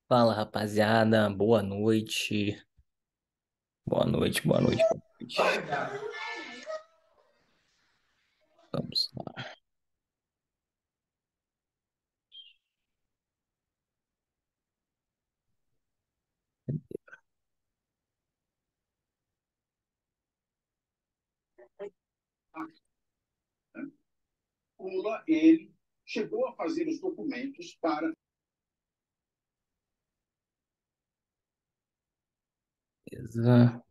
Fala, rapaziada. Boa noite. Boa noite, boa noite, boa noite. Vamos lá. Lula, ele chegou a fazer os documentos para. Beleza.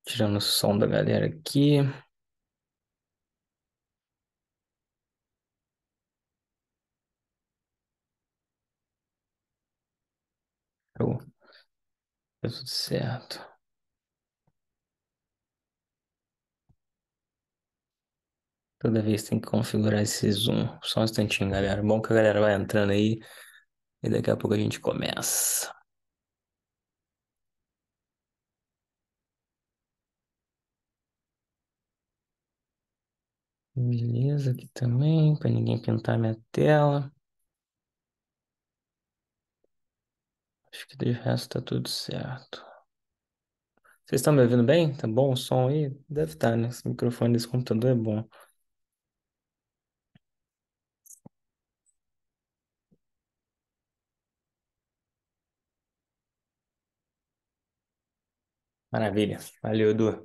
Tirando o som da galera aqui. Show. Tá tudo certo. Toda vez tem que configurar esse zoom. Só um instantinho, galera. Bom que a galera vai entrando aí e daqui a pouco a gente começa. Beleza, aqui também, para ninguém pintar minha tela. Acho que de resto tá tudo certo. Vocês estão me ouvindo bem? Tá bom o som aí? Deve estar, né? Esse microfone desse computador é bom. Maravilha. Valeu, Edu.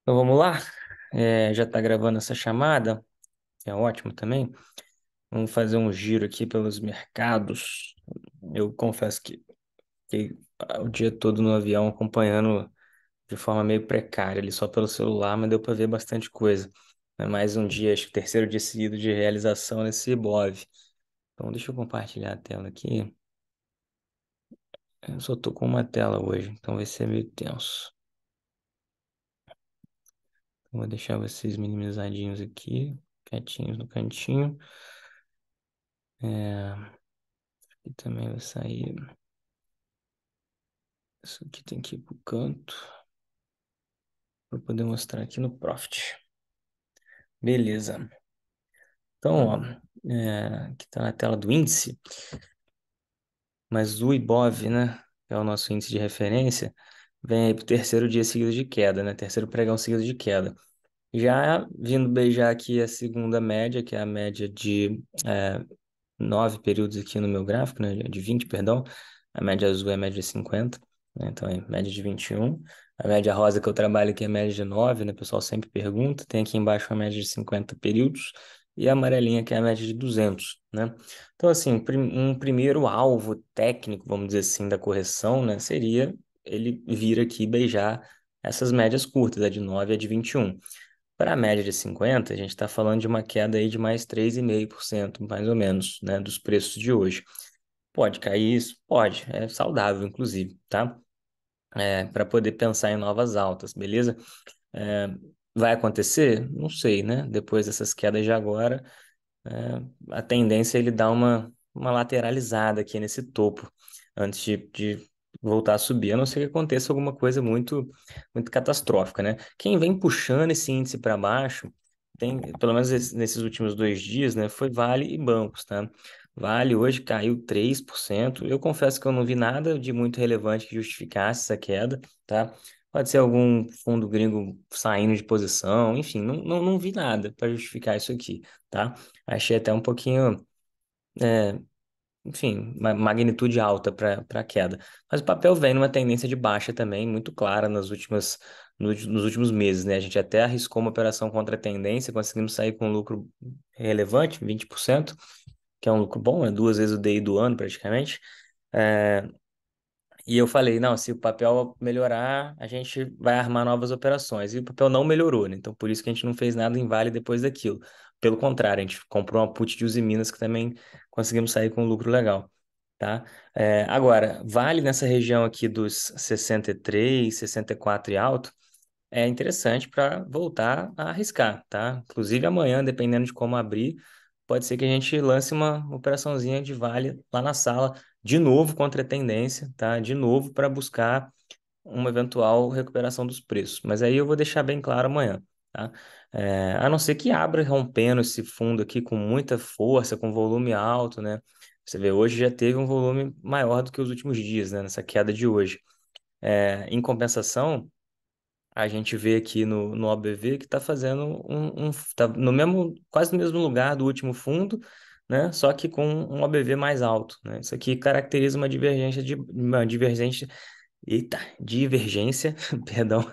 Então vamos lá? Já está gravando essa chamada, que é ótimo também. Vamos fazer um giro aqui pelos mercados. Eu confesso que fiquei o dia todo no avião acompanhando de forma meio precária, ali só pelo celular, mas deu para ver bastante coisa. É mais um dia, acho que terceiro dia seguido de realização nesse IBOV. Então deixa eu compartilhar a tela aqui. Eu só tô com uma tela hoje, então vai ser meio tenso. Vou deixar vocês minimizadinhos aqui, quietinhos no cantinho. E também vai sair. Isso aqui tem que ir pro canto para poder mostrar aqui no Profit. Beleza. Então, ó, aqui tá na tela do índice, mas o Ibov, né, que é o nosso índice de referência, vem aí pro terceiro dia seguido de queda, né? Terceiro pregão seguido de queda. Já vindo beijar aqui a segunda média, que é a média de 9 períodos aqui no meu gráfico, né? De 20, perdão. A média azul é a média de 50, né? Então é média de 21. A média rosa que eu trabalho aqui é a média de 9, né? O pessoal sempre pergunta. Tem aqui embaixo a média de 50 períodos e a amarelinha que é a média de 200, né? Então, assim, um primeiro alvo técnico, vamos dizer assim, da correção, né? Seria ele vir aqui e beijar essas médias curtas, a de 9 e a de 21. Para a média de 50, a gente está falando de uma queda aí de mais 3,5%, mais ou menos, né, dos preços de hoje. Pode cair isso? Pode, é saudável, inclusive, tá? Para poder pensar em novas altas, beleza? É, vai acontecer? Não sei, né? Depois dessas quedas de agora, a tendência é ele dar uma lateralizada aqui nesse topo, antes de voltar a subir, a não ser que aconteça alguma coisa muito catastrófica, né? Quem vem puxando esse índice para baixo, tem, pelo menos nesses últimos 2 dias, né, foi Vale e bancos, tá? Vale hoje caiu 3%. Eu confesso que eu não vi nada de muito relevante que justificasse essa queda, tá? Pode ser algum fundo gringo saindo de posição, enfim, não vi nada para justificar isso aqui, tá? Achei até um pouquinho, é, enfim, magnitude alta para queda. Mas o papel vem numa tendência de baixa também, muito clara nos últimos meses, né? A gente até arriscou uma operação contra a tendência, conseguimos sair com um lucro relevante, 20%, que é um lucro bom, é 2 vezes o DI do ano praticamente. É, e eu falei, não, se o papel melhorar, a gente vai armar novas operações. E o papel não melhorou, né? Então, por isso que a gente não fez nada em Vale depois daquilo. Pelo contrário, a gente comprou uma put de Uzi Minas que também conseguimos sair com um lucro legal, tá? Agora, Vale nessa região aqui dos 63, 64 e alto, é interessante para voltar a arriscar, tá? Inclusive amanhã, dependendo de como abrir, pode ser que a gente lance uma operaçãozinha de vale lá na sala, de novo contra a tendência, tá? De novo para buscar uma eventual recuperação dos preços. Mas aí eu vou deixar bem claro amanhã, tá? A não ser que abra rompendo esse fundo aqui com muita força, com volume alto, né? Você vê, hoje já teve um volume maior do que os últimos dias, né, nessa queda de hoje. Em compensação, a gente vê aqui no OBV que está fazendo tá no mesmo, quase no mesmo lugar do último fundo, né? Só que com um OBV mais alto, né? Isso aqui caracteriza uma divergência, perdão,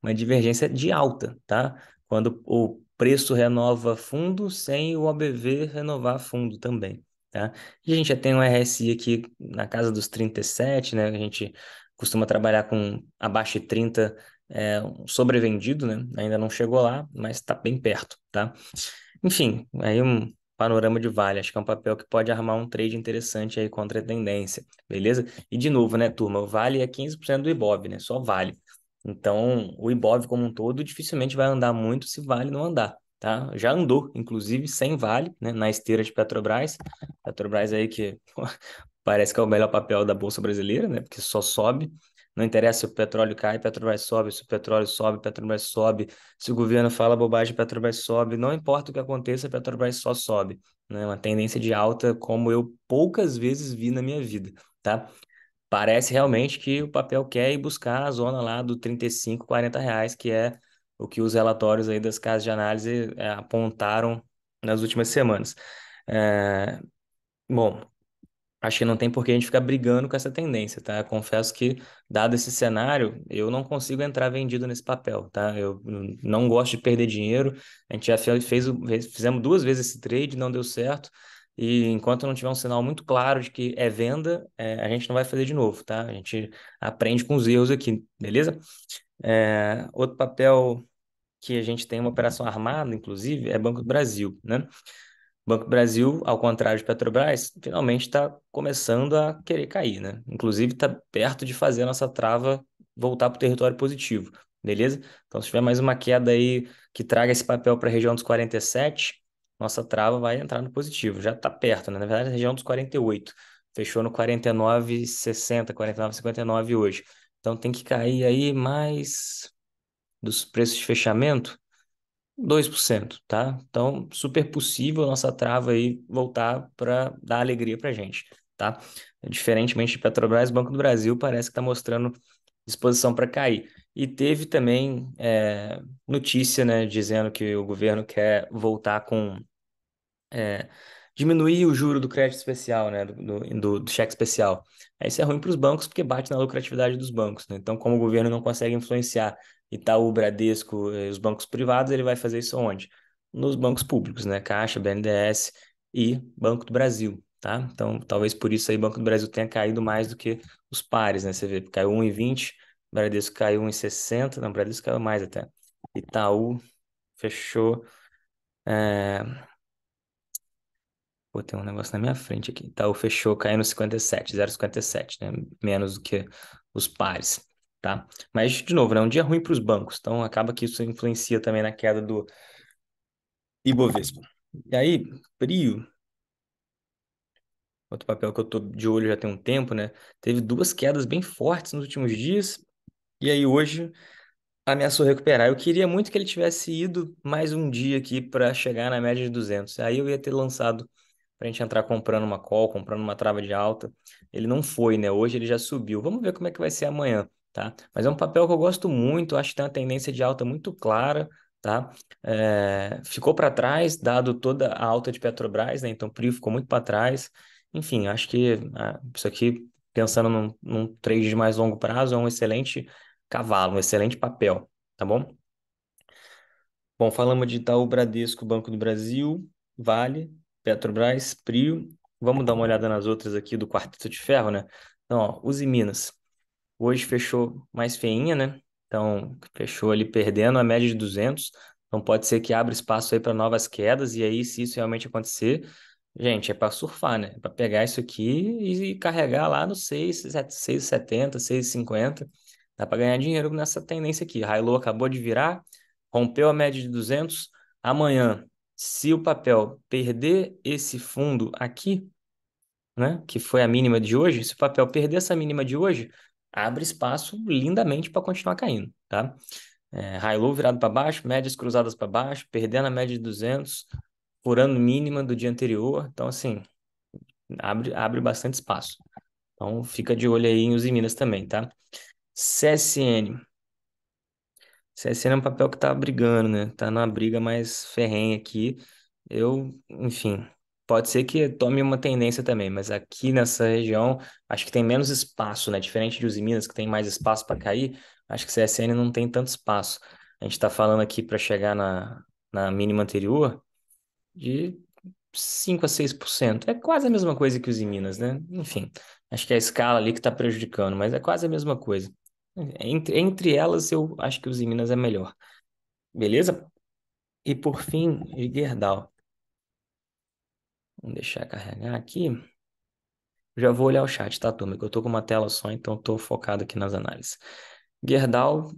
uma divergência de alta, tá? Quando o preço renova fundo sem o OBV renovar fundo também, tá? E a gente já tem um RSI aqui na casa dos 37, né? A gente costuma trabalhar com abaixo de 30, um sobrevendido, né? Ainda não chegou lá, mas está bem perto, tá? Enfim, aí um panorama de Vale. Acho que é um papel que pode armar um trade interessante aí contra a tendência, beleza? E de novo, né, turma? O Vale é 15% do Ibov, né? Só Vale. Então, o Ibov como um todo dificilmente vai andar muito se Vale não andar, tá? Já andou, inclusive, sem Vale, né? Na esteira de Petrobras. Petrobras aí que parece que é o melhor papel da Bolsa Brasileira, né? Porque só sobe. Não interessa se o petróleo cai, Petrobras sobe. Se o petróleo sobe, Petrobras sobe. Se o governo fala bobagem, Petrobras sobe. Não importa o que aconteça, Petrobras só sobe. Né? Uma tendência de alta como eu poucas vezes vi na minha vida, tá? Parece realmente que o papel quer ir buscar a zona lá do 35, R$ 40, que é o que os relatórios aí das casas de análise apontaram nas últimas semanas. É, bom, acho que não tem por que a gente ficar brigando com essa tendência, tá? Confesso que, dado esse cenário, eu não consigo entrar vendido nesse papel, tá? Eu não gosto de perder dinheiro. A gente já fizemos 2 vezes esse trade, não deu certo. E enquanto não tiver um sinal muito claro de que é venda, a gente não vai fazer de novo, tá? A gente aprende com os erros aqui, beleza? Outro papel que a gente tem uma operação armada, inclusive, é Banco do Brasil, né? Banco do Brasil, ao contrário de Petrobras, finalmente está começando a querer cair, né? Inclusive, está perto de fazer a nossa trava voltar para o território positivo, beleza? Então, se tiver mais uma queda aí que traga esse papel para a região dos 47, nossa trava vai entrar no positivo. Já está perto, né? Na verdade, a região dos 48. Fechou no 49,60, 49,59 hoje. Então, tem que cair aí mais dos preços de fechamento 2%, tá? Então, super possível a nossa trava aí voltar para dar alegria para gente, tá? Diferentemente de Petrobras, Banco do Brasil parece que está mostrando disposição para cair. E teve também notícia, né, dizendo que o governo quer voltar com é, diminuir o juro do crédito especial, né, do cheque especial. Aí isso é ruim para os bancos porque bate na lucratividade dos bancos, né? Então, como o governo não consegue influenciar Itaú, Bradesco, os bancos privados, ele vai fazer isso onde? Nos bancos públicos, né? Caixa, BNDES e Banco do Brasil, tá? Então, talvez por isso aí o Banco do Brasil tenha caído mais do que os pares, né? Você vê, caiu 1,20, Bradesco caiu 1,60, não, Bradesco caiu mais até. Itaú fechou. é, Pô, tem um negócio na minha frente aqui. Itaú fechou caindo 57, 0,57, né? Menos do que os pares, tá? Mas, de novo, né? Um dia ruim para os bancos. Então, acaba que isso influencia também na queda do Ibovespa. E aí, Prio, outro papel que eu tô de olho já tem um tempo, né? Teve 2 quedas bem fortes nos últimos dias. E aí, hoje, ameaçou recuperar. Eu queria muito que ele tivesse ido mais um dia aqui para chegar na média de 200. Aí eu ia ter lançado para a gente entrar comprando uma call, comprando uma trava de alta. Ele não foi, né? Hoje ele já subiu. Vamos ver como é que vai ser amanhã, tá? Mas é um papel que eu gosto muito, acho que tem uma tendência de alta muito clara, tá? Ficou para trás, dado toda a alta de Petrobras, né? Então o PRIO ficou muito para trás. Enfim, acho que isso aqui, pensando num trade de mais longo prazo, é um excelente cavalo, um excelente papel, tá bom? Bom, falamos de Itaú, Bradesco, Banco do Brasil, Vale, Petrobras, Prio. Vamos dar uma olhada nas outras aqui do Quarteto de Ferro, né? Então, ó, Uzi Minas. Hoje fechou mais feinha, né? Então, fechou ali perdendo a média de 200. Então, pode ser que abra espaço aí para novas quedas. E aí, se isso realmente acontecer, gente, é para surfar, né? É para pegar isso aqui e carregar lá no 6,70, 6,50. Dá para ganhar dinheiro nessa tendência aqui. High-low acabou de virar, rompeu a média de 200. Amanhã, se o papel perder esse fundo aqui, né, que foi a mínima de hoje, se o papel perder essa mínima de hoje, abre espaço lindamente para continuar caindo, tá? High-low virado para baixo, médias cruzadas para baixo, perdendo a média de 200, furando mínima do dia anterior. Então, assim, abre bastante espaço. Então, fica de olho aí em Usiminas também, tá? CSN. CSN é um papel que tá brigando, né? Tá numa briga mais ferrenha aqui. Enfim, pode ser que tome uma tendência também, mas aqui nessa região, acho que tem menos espaço, né? Diferente de Usiminas, que tem mais espaço para cair, acho que CSN não tem tanto espaço. A gente tá falando aqui para chegar na mínima anterior de 5 a 6%. É quase a mesma coisa que os em Minas, né? Enfim, acho que é a escala ali que está prejudicando, mas é quase a mesma coisa. Entre elas, eu acho que os em Minas é melhor. Beleza? E por fim, Gerdau. Vamos deixar carregar aqui. Já vou olhar o chat, tá, turma? Que eu tô com uma tela só, então tô focado aqui nas análises. Gerdau,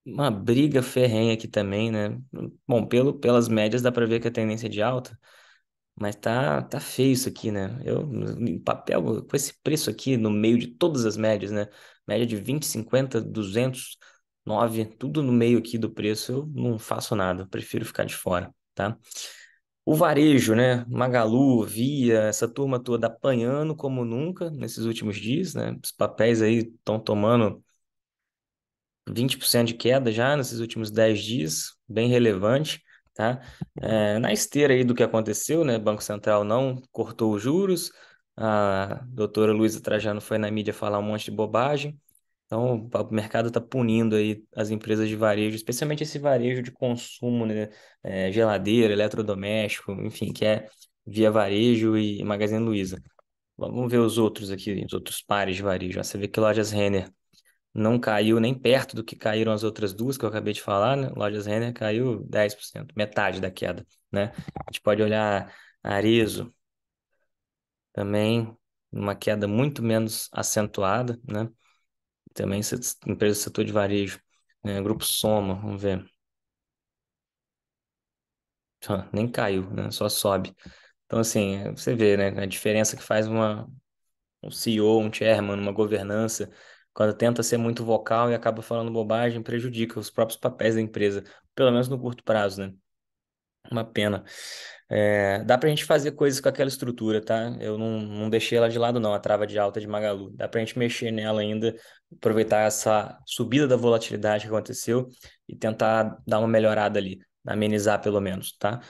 uma briga ferrenha aqui também, né? Bom, pelas médias dá para ver que a tendência é de alta. Mas tá feio isso aqui, né? Em papel, com esse preço aqui, no meio de todas as médias, né? Média de 20, 50, 200, 9, tudo no meio aqui do preço, eu não faço nada, eu prefiro ficar de fora, tá? O varejo, né? Magalu, Via, essa turma toda apanhando como nunca nesses últimos dias, né? Os papéis aí estão tomando 20% de queda já nesses últimos 10 dias, bem relevante, tá? Na esteira aí do que aconteceu, né? Banco Central não cortou os juros, a doutora Luísa Trajano foi na mídia falar um monte de bobagem, então o mercado está punindo aí as empresas de varejo, especialmente esse varejo de consumo, né? Geladeira, eletrodoméstico, enfim, que é Via Varejo e Magazine Luiza. Vamos ver os outros aqui, os outros pares de varejo. Você vê que Lojas Renner não caiu nem perto do que caíram as outras duas que eu acabei de falar, né? Lojas Renner caiu 10%, metade da queda, né? A gente pode olhar Arezzo também, uma queda muito menos acentuada, né? Também empresa do setor de varejo, né? Grupo Soma, vamos ver. Nem caiu, né? Só sobe. Então, assim, você vê, né? A diferença que faz um CEO, um chairman, uma governança, quando tenta ser muito vocal e acaba falando bobagem, prejudica os próprios papéis da empresa, pelo menos no curto prazo, né? Uma pena. Dá pra gente fazer coisas com aquela estrutura, tá? Eu não deixei ela de lado, não, a trava de alta de Magalu. Dá pra gente mexer nela ainda, aproveitar essa subida da volatilidade que aconteceu e tentar dar uma melhorada ali, amenizar pelo menos, tá?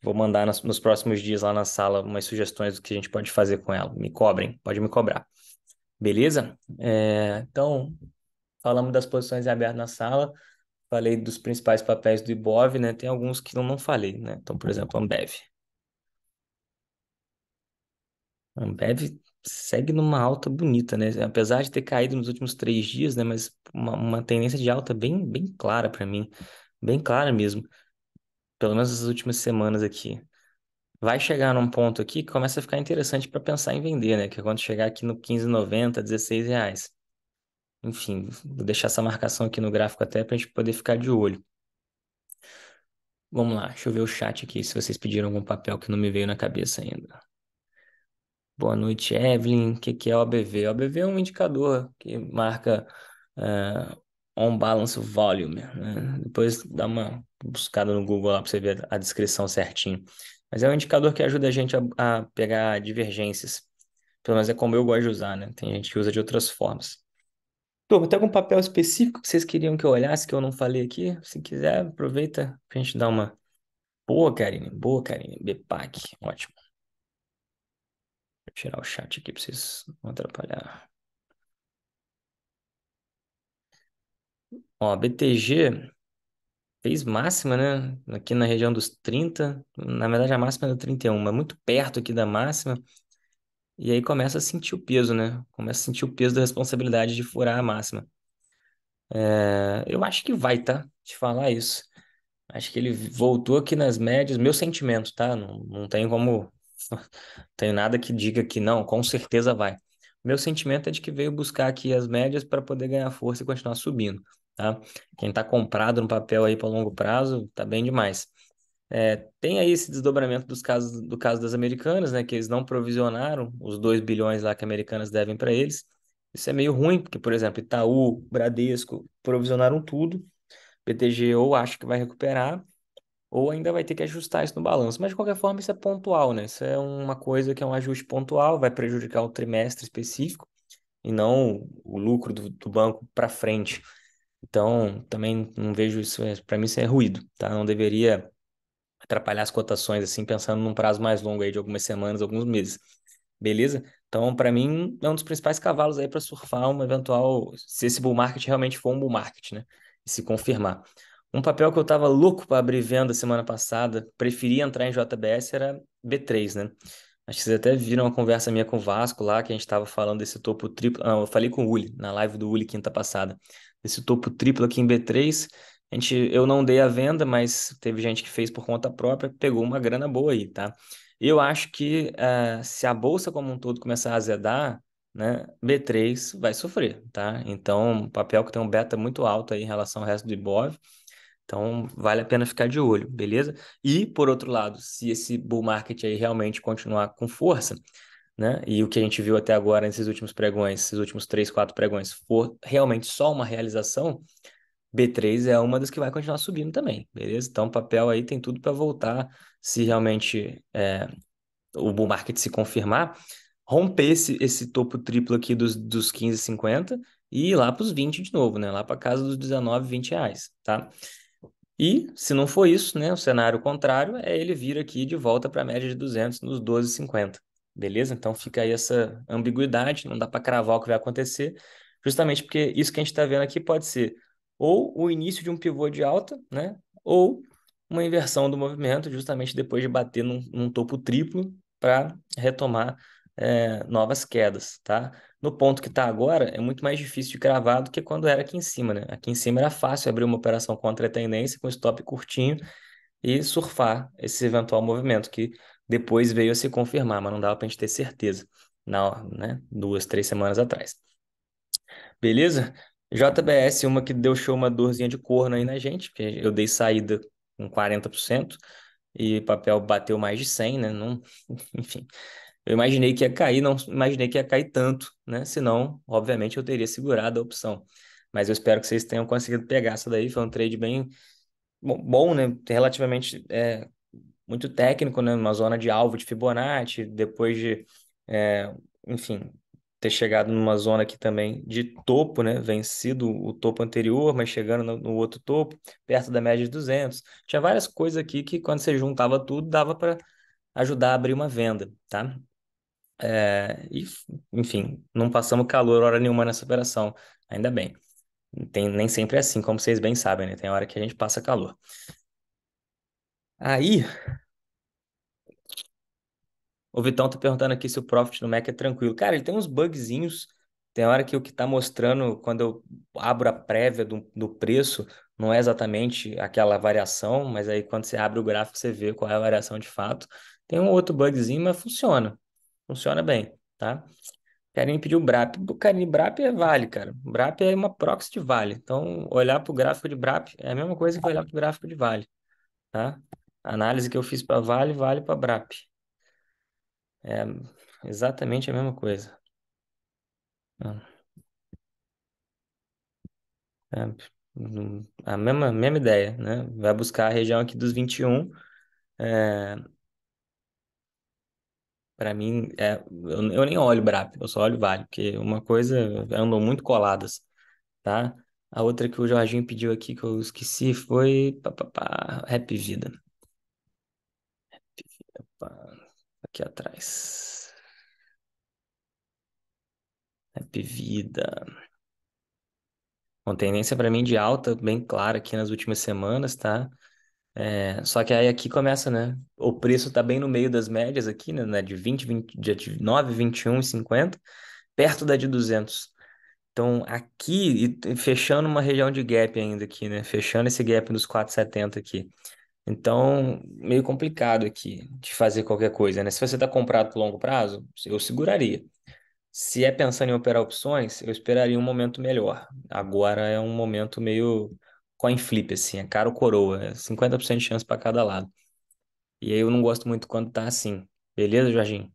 Vou mandar nos próximos dias lá na sala umas sugestões do que a gente pode fazer com ela. Me cobrem, pode me cobrar. Beleza? Então, falamos das posições abertas na sala, falei dos principais papéis do Ibov, né? Tem alguns que eu não falei, né? Então, por exemplo, Ambev. Ambev segue numa alta bonita, né? Apesar de ter caído nos últimos 3 dias, né? Mas uma tendência de alta bem clara para mim. Bem clara mesmo. Pelo menos nas últimas semanas aqui. Vai chegar num ponto aqui que começa a ficar interessante para pensar em vender, né? Que é quando chegar aqui no 15,90, R$ 16. Enfim, vou deixar essa marcação aqui no gráfico até para a gente poder ficar de olho. Vamos lá, deixa eu ver o chat aqui, se vocês pediram algum papel que não me veio na cabeça ainda. Boa noite, Evelyn. O que é o ABV? O ABV é um indicador que marca on balance volume, né? Depois dá uma buscada no Google lá para você ver a descrição certinho. Mas é um indicador que ajuda a gente a pegar divergências. Pelo menos é como eu gosto de usar, né? Tem gente que usa de outras formas. Turma, tem algum papel específico que vocês queriam que eu olhasse que eu não falei aqui? Se quiser, aproveita pra gente dar uma. Boa, Karine. BPAC, ótimo. Vou tirar o chat aqui pra vocês não atrapalhar. Ó, BTG fez máxima, né? Aqui na região dos 30. Na verdade, a máxima é do 31, mas muito perto aqui da máxima. E aí começa a sentir o peso, né? Começa a sentir o peso da responsabilidade de furar a máxima. Eu acho que vai, tá? Te falar isso. Acho que ele voltou aqui nas médias. Meu sentimento, tá? Não tenho como. Tenho nada que diga que não, com certeza vai. Meu sentimento é de que veio buscar aqui as médias para poder ganhar força e continuar subindo, tá? Quem tá comprado no papel aí para longo prazo, tá bem demais. Tem aí esse desdobramento do caso das Americanas, né? Que eles não provisionaram os 2 bilhões lá que Americanas devem para eles. Isso é meio ruim, porque, por exemplo, Itaú, Bradesco provisionaram tudo. BTG ou acho que vai recuperar, ou ainda vai ter que ajustar isso no balanço. Mas de qualquer forma, isso é pontual, né? Isso é uma coisa que é um ajuste pontual, vai prejudicar o trimestre específico e não o lucro do banco para frente. Então, também não vejo isso, para mim isso é ruído, tá? Não deveria atrapalhar as cotações, assim, pensando num prazo mais longo aí de algumas semanas, alguns meses. Beleza? Então, para mim, é um dos principais cavalos aí para surfar uma eventual, se esse bull market realmente for um bull market, né? E se confirmar. Um papel que eu tava louco para abrir venda semana passada, preferi entrar em JBS, era B3, né? Acho que vocês até viram uma conversa minha com o Vasco lá, que a gente estava falando desse topo triplo. Não, eu falei com o Uli, na live do Uli quinta passada. Esse topo triplo aqui em B3. Eu não dei a venda, mas teve gente que fez por conta própria, pegou uma grana boa aí, tá? Eu acho que se a bolsa como um todo começar a azedar, né, B3 vai sofrer, tá? Então, um papel que tem um beta muito alto aí em relação ao resto do Ibov. Então, vale a pena ficar de olho, beleza? E, por outro lado, se esse bull market aí realmente continuar com força, né? E o que a gente viu até agora nesses últimos pregões, esses últimos 3, 4 pregões, for realmente só uma realização, B3 é uma das que vai continuar subindo também, beleza? Então, o papel aí tem tudo para voltar, se realmente o bull market se confirmar, romper esse topo triplo aqui dos 15,50 e ir lá para os 20 de novo, né? Lá para casa dos 19, R$ 20, tá? E, se não for isso, né, o cenário contrário é ele vir aqui de volta para a média de 200 nos 12,50. Beleza? Então fica aí essa ambiguidade, não dá para cravar o que vai acontecer, justamente porque isso que a gente está vendo aqui pode ser ou o início de um pivô de alta, né, ou uma inversão do movimento, justamente depois de bater num topo triplo para retomar novas quedas, tá? No ponto que está agora, é muito mais difícil de cravar do que quando era aqui em cima, né? Aqui em cima era fácil abrir uma operação contra a tendência com stop curtinho e surfar esse eventual movimento que depois veio a se confirmar, mas não dava para a gente ter certeza, não, né? 2, 3 semanas atrás. Beleza? JBS, uma que deu show uma dorzinha de corno aí na gente, porque eu dei saída com 40% e o papel bateu mais de 100, né? Não, enfim. Eu imaginei que ia cair, não imaginei que ia cair tanto, né? Senão, obviamente, eu teria segurado a opção. Mas eu espero que vocês tenham conseguido pegar essa daí. Foi um trade bem bom, né? Relativamente muito técnico, né? Uma zona de alvo de Fibonacci, depois de, é, enfim, ter chegado numa zona aqui também de topo, né? Vencido o topo anterior, mas chegando no outro topo, perto da média de 200. Tinha várias coisas aqui que, quando você juntava tudo, dava para ajudar a abrir uma venda, tá? E, enfim, não passamos calor hora nenhuma nessa operação, ainda bem. Nem sempre é assim, como vocês bem sabem, né? Tem hora que a gente passa calor. Aí, o Vitão tá perguntando aqui se o Profit no Mac é tranquilo. Cara, ele tem uns bugzinhos. Tem hora que o que tá mostrando, quando eu abro a prévia do preço, não é exatamente aquela variação, mas aí quando você abre o gráfico, você vê qual é a variação de fato. Tem um outro bugzinho, mas funciona. Funciona bem, tá? Karine pediu BRAP. Karine, BRAP é Vale, cara. BRAP é uma proxy de Vale. Então, olhar para o gráfico de BRAP é a mesma coisa que olhar para o gráfico de Vale, tá? A análise que eu fiz para Vale, vale para BRAP. É exatamente a mesma coisa. É, a mesma ideia, né? Vai buscar a região aqui dos 21. É, para mim, eu nem olho BRAP, eu só olho Vale, porque uma coisa andam muito coladas, tá? A outra que o Jorginho pediu aqui que eu esqueci foi Rap Vida. Pá, aqui atrás. Rap Vida. Com tendência para mim de alta, bem clara aqui nas últimas semanas, tá? Só que aí aqui começa, né? O preço tá bem no meio das médias aqui, né? De 20, de 9, 21 e 50, perto da de 200. Então, aqui, e fechando uma região de gap ainda aqui, né? Fechando esse gap nos 4,70 aqui. Então, meio complicado aqui de fazer qualquer coisa, né? Se você está comprado por longo prazo, eu seguraria. Se é pensando em operar opções, eu esperaria um momento melhor. Agora é um momento meio coin flip, assim, é caro coroa, é 50% de chance para cada lado. E aí eu não gosto muito quando tá assim. Beleza, Jorginho?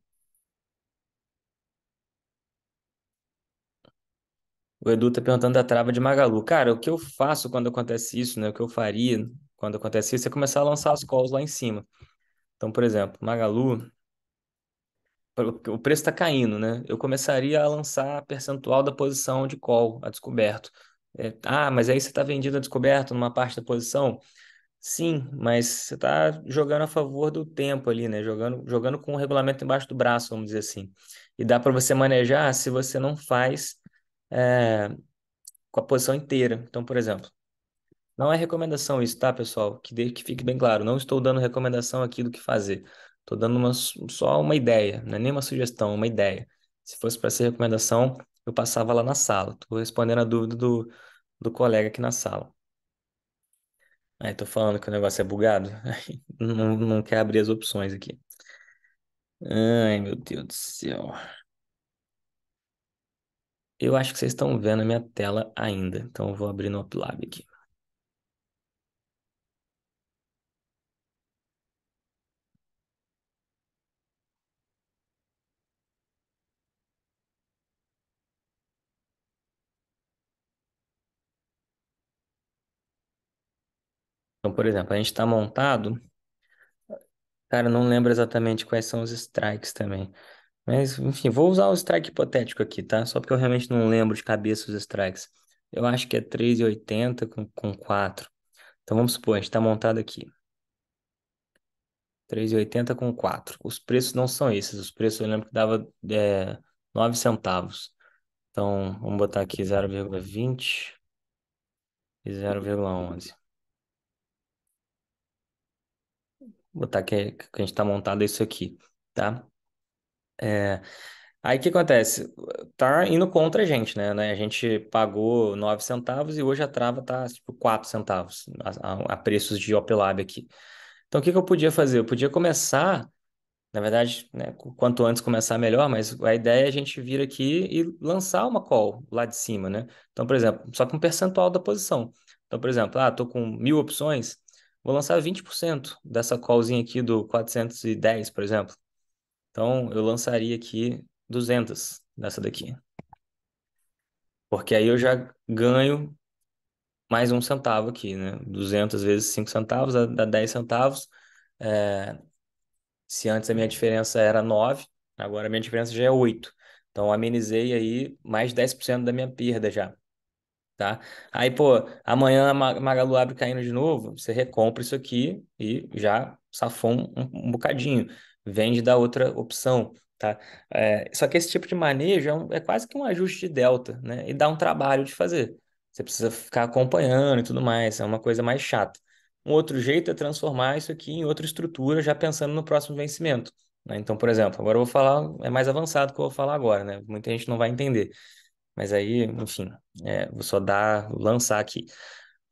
O Edu tá perguntando da trava de Magalu. Cara, o que eu faço quando acontece isso, né? O que eu faria? quando acontece isso, é começar a lançar as calls lá em cima. Então, por exemplo, Magalu, o preço está caindo, né? Eu começaria a lançar percentual da posição de call a descoberto. Mas aí você está vendido a descoberto numa parte da posição? Sim, mas você está jogando a favor do tempo ali, né? Jogando com o regulamento embaixo do braço, vamos dizer assim. E dá para você manejar se você não faz é, com a posição inteira. Então, por exemplo, não é recomendação isso, tá, pessoal? Que fique bem claro. Não estou dando recomendação aqui do que fazer. Estou dando só uma ideia, não é nem uma sugestão, uma ideia. Se fosse para ser recomendação, eu passava lá na sala. Estou respondendo a dúvida do colega aqui na sala. Aí, tô falando que o negócio é bugado. Não quer abrir as opções aqui. Ai, meu Deus do céu. Eu acho que vocês estão vendo a minha tela ainda. Então, eu vou abrir no UpLab aqui. Então, por exemplo, a gente está montado. Cara, eu não lembro exatamente quais são os strikes também. Mas, enfim, vou usar o strike hipotético aqui, tá? Só porque eu realmente não lembro de cabeça os strikes. Eu acho que é 3,80 com 4. Então, vamos supor, a gente está montado aqui. 3,80 com 4. Os preços não são esses. Os preços eu lembro que dava 9 centavos. Então, vamos botar aqui 0,20 e 0,11. Vou botar que a gente está montado isso aqui, tá? É, Aí o que acontece? Tá indo contra a gente, né? A gente pagou 9 centavos e hoje a trava tá tipo 4 centavos a preços de Opelab aqui. Então o que que eu podia fazer? Eu podia começar, na verdade, né, quanto antes começar melhor, mas a ideia é a gente vir aqui e lançar uma call lá de cima, né? Então, por exemplo, só com um percentual da posição. Então, por exemplo, tô com 1.000 opções, vou lançar 20% dessa callzinha aqui do 410, por exemplo. Então, eu lançaria aqui 200 dessa daqui. Porque aí eu já ganho mais um centavo aqui, né? 200 vezes 5 centavos dá 10 centavos. É, Se antes a minha diferença era 9, agora a minha diferença já é 8. Então, amenizei aí mais 10% da minha perda já, tá? Aí, pô, amanhã a Magalu abre caindo de novo, você recompra isso aqui e já safou um bocadinho. Vende da outra opção, tá? Só que esse tipo de manejo é quase que um ajuste de delta, né? E dá um trabalho de fazer. Você precisa ficar acompanhando e tudo mais, é uma coisa mais chata. Um outro jeito é transformar isso aqui em outra estrutura, já pensando no próximo vencimento, né? Então, por exemplo, agora eu vou falar, é mais avançado que eu vou falar agora, né? Muita gente não vai entender. Mas aí, enfim, vou só lançar aqui.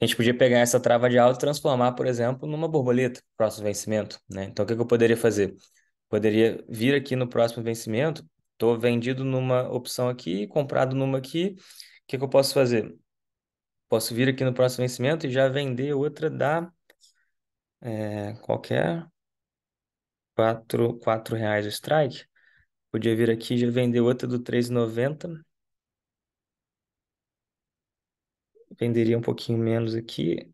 A gente podia pegar essa trava de alta e transformar, por exemplo, numa borboleta, próximo vencimento, né? Então, o que que eu poderia fazer? Poderia vir aqui no próximo vencimento, estou vendido numa opção aqui, comprado numa aqui. O que que eu posso fazer? Posso vir aqui no próximo vencimento e já vender outra da qualquer quatro reais o strike. Podia vir aqui e já vender outra do 3,90. Venderia um pouquinho menos aqui.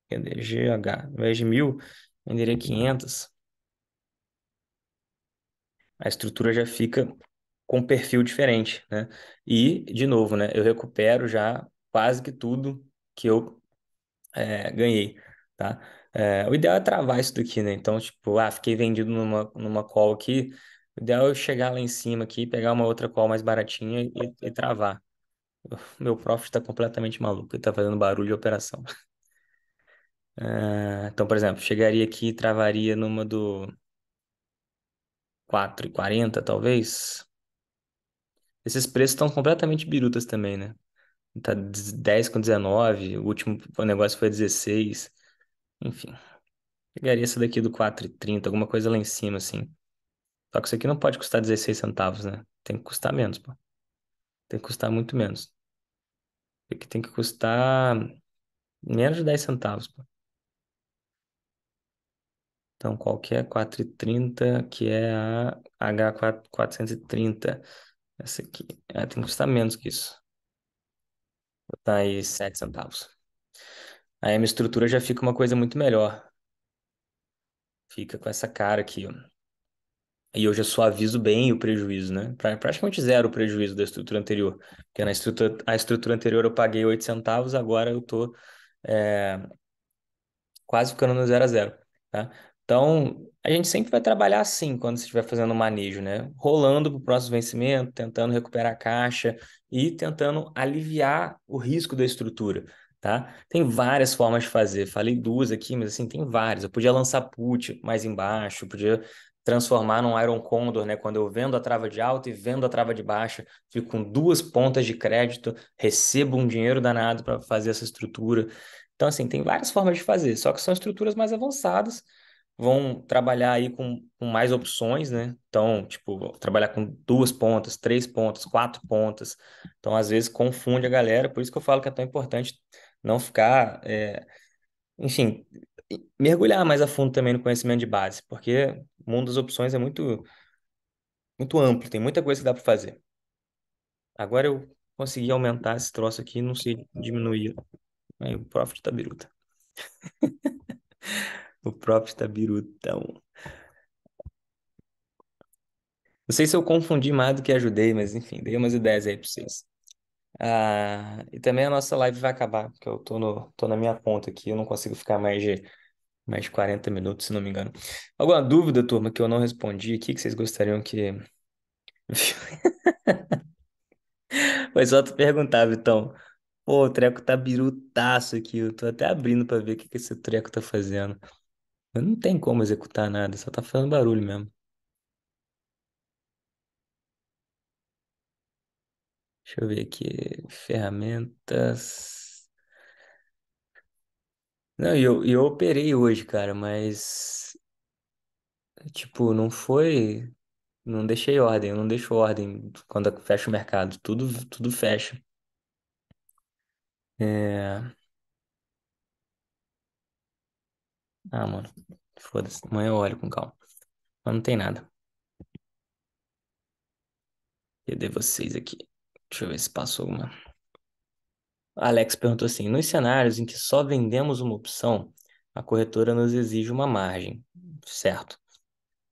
Cadê? GH. Ao invés de 1.000, venderia 500. A estrutura já fica com um perfil diferente, né? E, de novo, né? Eu recupero já quase que tudo que eu ganhei, tá? O ideal é travar isso daqui, né? Então, tipo, fiquei vendido numa call aqui. O ideal é eu chegar lá em cima aqui, pegar uma outra call mais baratinha e travar. Meu profit está completamente maluco, ele tá fazendo barulho de operação. Então, por exemplo, chegaria aqui e travaria numa do 4,40 talvez. Esses preços estão completamente birutas também, né? Tá 10 com 19, o último negócio foi 16. Enfim, pegaria essa daqui do 4,30, alguma coisa lá em cima, assim. Só que isso aqui não pode custar 16 centavos, né? Tem que custar menos, pô. Tem que custar muito menos. Isso aqui tem que custar menos de 10 centavos, pô. Então, qualquer 4,30, que é a H430. Essa aqui. Tem que custar menos que isso. Botar aí 7 centavos. Aí a minha estrutura já fica uma coisa muito melhor. Fica com essa cara aqui, ó. E eu já suavizo bem o prejuízo, né? Praticamente zero o prejuízo da estrutura anterior. Porque a estrutura anterior eu paguei 8 centavos, agora eu tô é, quase ficando no zero a zero, tá? Então, a gente sempre vai trabalhar assim quando você estiver fazendo o manejo, né? Rolando para o próximo vencimento, tentando recuperar a caixa e tentando aliviar o risco da estrutura, tá? Tem várias formas de fazer. Falei duas aqui, mas assim, tem várias. Eu podia lançar put mais embaixo, podia transformar num Iron Condor, né? Quando eu vendo a trava de alta e vendo a trava de baixa, fico com duas pontas de crédito, recebo um dinheiro danado para fazer essa estrutura. Então, assim, tem várias formas de fazer, só que são estruturas mais avançadas, vão trabalhar aí com mais opções, né? Então, tipo, vou trabalhar com duas pontas, três pontas, quatro pontas. Então, às vezes, confunde a galera, por isso que eu falo que é tão importante não ficar, enfim, mergulhar mais a fundo também no conhecimento de base, porque o mundo das opções é muito amplo, tem muita coisa que dá para fazer. Agora eu consegui aumentar esse troço aqui, não sei diminuir. Aí o profit tá biruta. O profit tá birutão. Não sei se eu confundi mais do que ajudei, mas enfim, dei umas ideias aí pra vocês. Ah, e também a nossa live vai acabar, porque eu tô, tô na minha conta aqui, eu não consigo ficar mais de 40 minutos, se não me engano. Alguma dúvida, turma, que eu não respondi aqui, que vocês gostariam que... Foi só tu perguntar, Vitão. Pô, o treco tá birutaço aqui, eu tô até abrindo pra ver o que que esse treco tá fazendo. Mas não tem como executar nada, só tá fazendo barulho mesmo. Deixa eu ver aqui, ferramentas... Não, e eu operei hoje, cara, mas, tipo, não foi. Não deixei ordem, eu não deixo ordem quando fecha o mercado. Tudo fecha. É... Ah, mano, foda-se. Amanhã eu olho com calma. Mas não tem nada. Cadê vocês aqui? Deixa eu ver se passou alguma. Alex perguntou assim: nos cenários em que só vendemos uma opção, a corretora nos exige uma margem, certo?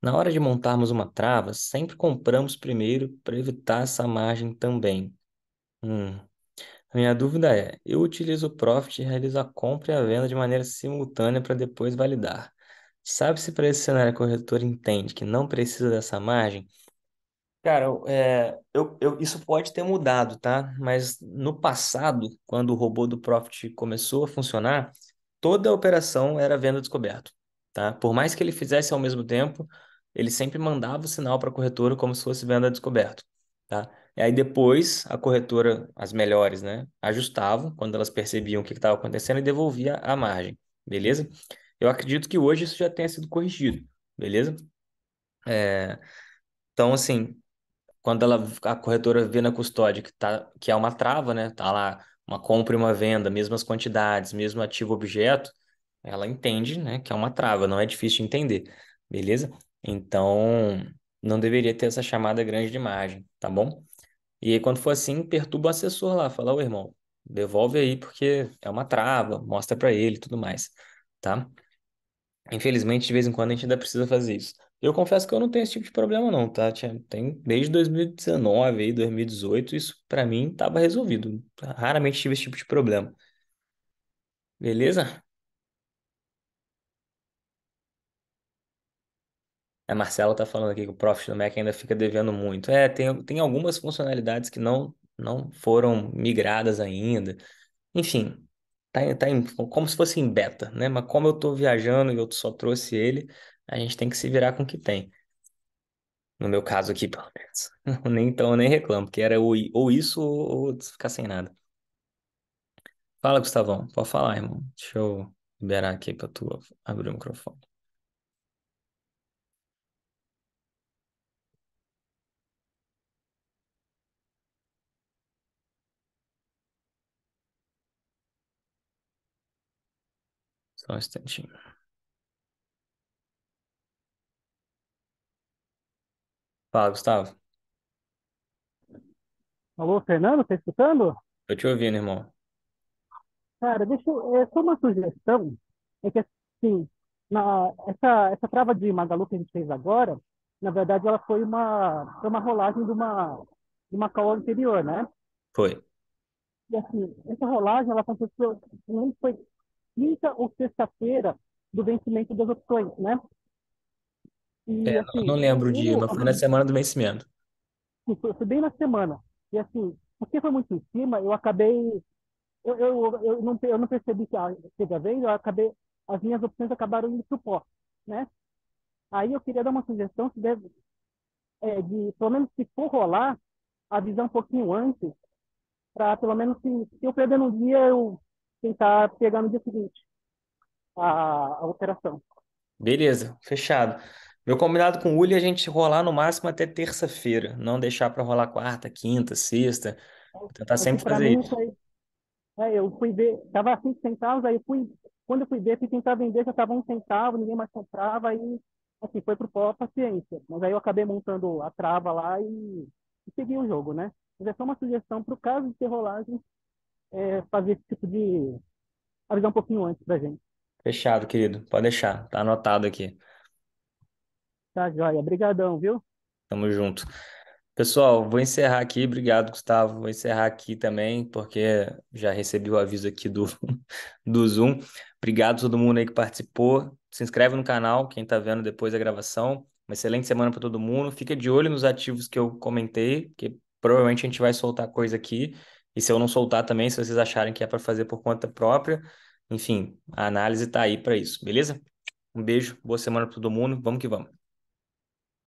Na hora de montarmos uma trava, sempre compramos primeiro para evitar essa margem também. Hum. A minha dúvida é: eu utilizo o Profit e realizo a compra e a venda de maneira simultânea para depois validar. Sabe se para esse cenário a corretora entende que não precisa dessa margem? Cara, isso pode ter mudado, tá? Mas no passado, quando o robô do Profit começou a funcionar, toda a operação era venda descoberto, tá? Por mais que ele fizesse ao mesmo tempo, ele sempre mandava o sinal para a corretora como se fosse venda descoberto, tá? E aí depois a corretora, as melhores, né, ajustavam quando elas percebiam o que estava acontecendo e devolvia a margem, beleza? Eu acredito que hoje isso já tenha sido corrigido, beleza? Então, assim, quando a corretora vê na custódia que é uma trava, né? Tá lá uma compra e uma venda, mesmas quantidades, mesmo ativo objeto, ela entende, né, que é uma trava, não é difícil de entender, beleza? Então, não deveria ter essa chamada grande de margem, tá bom? E aí, quando for assim, perturba o assessor lá, fala, ô irmão, devolve aí porque é uma trava, mostra pra ele e tudo mais, tá? Infelizmente, de vez em quando a gente ainda precisa fazer isso. Eu confesso que eu não tenho esse tipo de problema não, tá? Tem desde 2019 aí, 2018, isso pra mim tava resolvido. Raramente tive esse tipo de problema. Beleza? A Marcela tá falando aqui que o Profit do Mac ainda fica devendo muito. Tem algumas funcionalidades que não foram migradas ainda. Enfim, como se fosse em beta, né? Mas como eu tô viajando e eu só trouxe ele, a gente tem que se virar com o que tem. No meu caso aqui, pelo menos. Então eu nem reclamo, porque era ou isso ou ficar sem nada. Fala, Gustavão. Pode falar, irmão. Deixa eu liberar aqui pra tu abrir o microfone. Só um instantinho. Fala, Gustavo. Alô, Fernando, tá escutando? Tô te ouvindo, irmão. Cara, só uma sugestão, é que assim, essa trava de Magalu que a gente fez agora, na verdade ela foi uma rolagem de uma call anterior, né? Foi. E assim, essa rolagem ela aconteceu, não lembro se foi quinta ou sexta-feira do vencimento das opções, né? E Não assim, lembro o dia, mas foi na semana do vencimento. foi bem na semana. E assim, porque foi muito em cima, eu acabei, eu não percebi que teve a vez, as minhas opções acabaram indo para o pó, né? Aí eu queria dar uma sugestão se deve, pelo menos se for rolar, avisar um pouquinho antes, para pelo menos se eu perder no dia, eu tentar pegar no dia seguinte a operação. Beleza, fechado. Meu combinado com o Uli é a gente rolar no máximo até terça-feira, não deixar para rolar quarta, quinta, sexta. Vou tentar É que sempre para fazer mim isso. eu fui ver, tava a 5 centavos, quando eu fui ver, fui tentar vender, já tava 1 centavo, ninguém mais comprava, aí, assim, foi pro pó, paciência. Mas aí eu acabei montando a trava lá e segui o jogo, né? Mas é só uma sugestão para o caso de ter rolagem, fazer esse tipo de, avisar um pouquinho antes pra gente. Fechado, querido. Pode deixar. Tá anotado aqui. Tá, joia? Obrigadão, viu? Tamo junto. Pessoal, vou encerrar aqui. Obrigado, Gustavo. Vou encerrar aqui também, porque já recebi o aviso aqui do Zoom. Obrigado a todo mundo aí que participou. Se inscreve no canal, quem tá vendo depois da gravação. Uma excelente semana para todo mundo. Fica de olho nos ativos que eu comentei, que provavelmente a gente vai soltar coisa aqui. E se eu não soltar também, se vocês acharem que é para fazer por conta própria, enfim, a análise tá aí para isso, beleza? Um beijo, boa semana para todo mundo. Vamos que vamos.